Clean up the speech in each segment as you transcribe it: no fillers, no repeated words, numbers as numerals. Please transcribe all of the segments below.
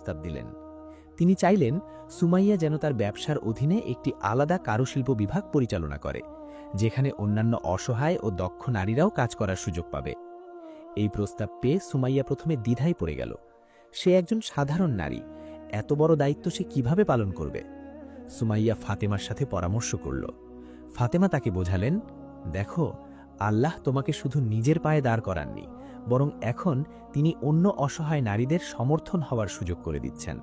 প্রস্তাব দিলেন। তিনি চাইলেন সুমাইয়া যেন তার ব্যবসার অধীনে একটি আলাদা কারুশিল্প বিভাগ পরিচালনা করে, যেখানে অন্যান্য অসহায় ও দক্ষ নারীরাও কাজ করার সুযোগ পাবে। এই প্রস্তাব পেয়ে সুমাইয়া প্রথমে দ্বিধায় পড়ে গেল। সে একজন সাধারণ নারী, এত বড় দায়িত্ব সে কিভাবে পালন করবে? সুমাইয়া ফাতেমার সাথে পরামর্শ করল। ফাতেমা তাকে বোঝালেন, দেখো, আল্লাহ তোমাকে শুধু নিজের পায়ে দাঁড় করাননি, বরং এখন তিনি অন্য অসহায় নারীদের সমর্থন হওয়ার সুযোগ করে দিচ্ছেন।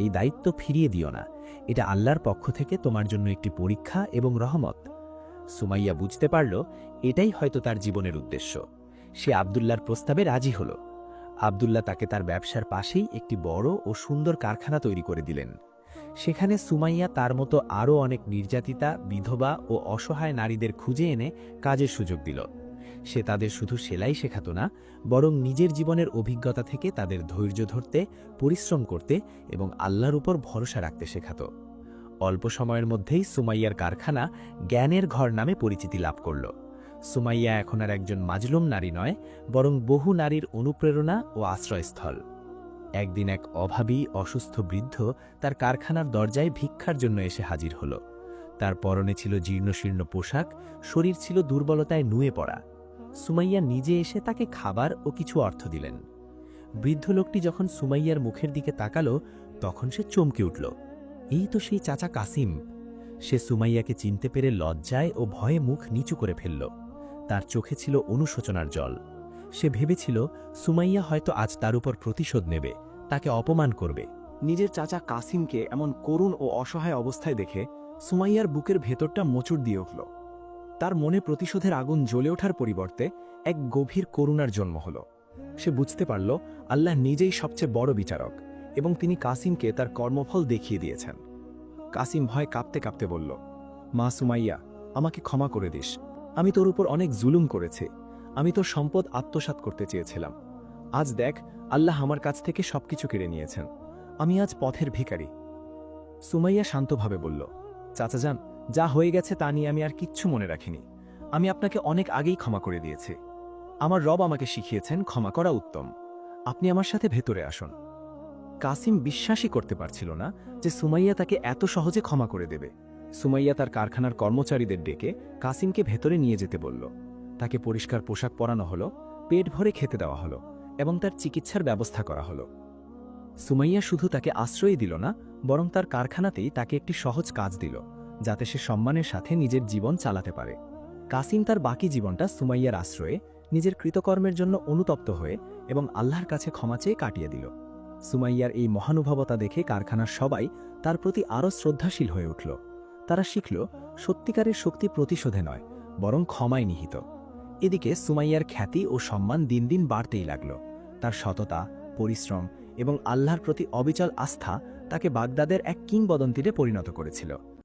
এই দায়িত্ব ফিরিয়ে দিও না, এটা আল্লাহর পক্ষ থেকে তোমার জন্য একটি পরীক্ষা এবং রহমত। সুমাইয়া বুঝতে পারল এটাই হয়তো তার জীবনের উদ্দেশ্য। সে আব্দুল্লাহর প্রস্তাবে রাজি হল। আব্দুল্লাহ তাকে তার ব্যবসার পাশেই একটি বড় ও সুন্দর কারখানা তৈরি করে দিলেন। সেখানে সুমাইয়া তার মতো আরও অনেক নির্যাতিতা, বিধবা ও অসহায় নারীদের খুঁজে এনে কাজের সুযোগ দিল। সে তাদের শুধু সেলাই শেখাত না, বরং নিজের জীবনের অভিজ্ঞতা থেকে তাদের ধৈর্য ধরতে, পরিশ্রম করতে এবং আল্লাহর উপর ভরসা রাখতে শেখাত। অল্প সময়ের মধ্যেই সুমাইয়ার কারখানা জ্ঞানের ঘর নামে পরিচিতি লাভ করল। সুমাইয়া এখন আর একজন মাজলুম নারী নয়, বরং বহু নারীর অনুপ্রেরণা ও আশ্রয়স্থল। একদিন এক অভাবী, অসুস্থ বৃদ্ধ তার কারখানার দরজায় ভিক্ষার জন্য এসে হাজির হল। তার পরনে ছিল জীর্ণশীর্ণ পোশাক, শরীর ছিল দুর্বলতায় নুয়ে পড়া। সুমাইয়া নিজে এসে তাকে খাবার ও কিছু অর্থ দিলেন। বৃদ্ধ লোকটি যখন সুমাইয়ার মুখের দিকে তাকালো, তখন সে চমকে উঠল। এই তো সেই চাচা কাসিম। সে সুমাইয়াকে চিনতে পেরে লজ্জায় ও ভয়ে মুখ নিচু করে ফেলল। তার চোখে ছিল অনুশোচনার জল। সে ভেবেছিল সুমাইয়া হয়তো আজ তার উপর প্রতিশোধ নেবে, তাকে অপমান করবে। নিজের চাচা কাসিমকে এমন করুণ ও অসহায় অবস্থায় দেখে সুমাইয়ার বুকের ভেতরটা মোচড় দিয়ে উঠল। তার মনে প্রতিশোধের আগুন জ্বলে ওঠার পরিবর্তে এক গভীর করুণার জন্ম হল। সে বুঝতে পারল আল্লাহ নিজেই সবচেয়ে বড় বিচারক এবং তিনি কাসিমকে তার কর্মফল দেখিয়ে দিয়েছেন। কাসিম ভয় কাঁপতে কাঁপতে বলল, মা সুমাইয়া, আমাকে ক্ষমা করে দিস। আমি তোর উপর অনেক জুলুম করেছি। আমি তোর সম্পদ আত্মসাৎ করতে চেয়েছিলাম। আজ দেখ, আল্লাহ আমার কাছ থেকে সবকিছু কেড়ে নিয়েছেন। আমি আজ পথের ভিখারি। সুমাইয়া শান্তভাবে বলল, চাচাজান, যা হয়ে গেছে তা নিয়ে আমি আর কিচ্ছু মনে রাখিনি। আমি আপনাকে অনেক আগেই ক্ষমা করে দিয়েছি। আমার রব আমাকে শিখিয়েছেন ক্ষমা করা উত্তম। আপনি আমার সাথে ভেতরে আসুন। কাসিম বিশ্বাসই করতে পারছিল না যে সুমাইয়া তাকে এত সহজে ক্ষমা করে দেবে। সুমাইয়া তার কারখানার কর্মচারীদের ডেকে কাসিমকে ভেতরে নিয়ে যেতে বলল। তাকে পরিষ্কার পোশাক পরানো হলো, পেট ভরে খেতে দেওয়া হলো এবং তার চিকিৎসার ব্যবস্থা করা হলো। সুমাইয়া শুধু তাকে আশ্রয় দিল না, বরং তার কারখানাতেই তাকে একটি সহজ কাজ দিল, যাতে সে সম্মানের সাথে নিজের জীবন চালাতে পারে। কাসিম তার বাকি জীবনটা সুমাইয়ার আশ্রয়ে, নিজের কৃতকর্মের জন্য অনুতপ্ত হয়ে এবং আল্লাহর কাছে ক্ষমা চেয়ে কাটিয়ে দিল। সুমাইয়ার এই মহানুভবতা দেখে কারখানার সবাই তার প্রতি আরও শ্রদ্ধাশীল হয়ে উঠল। তারা শিখল সত্যিকারের শক্তি প্রতিশোধে নয়, বরং ক্ষমায় নিহিত। এদিকে সুমাইয়ার খ্যাতি ও সম্মান দিন দিন বাড়তেই লাগল। তার সততা, পরিশ্রম এবং আল্লাহর প্রতি অবিচল আস্থা তাকে বাগদাদের এক কিংবদন্তিতে পরিণত করেছিল।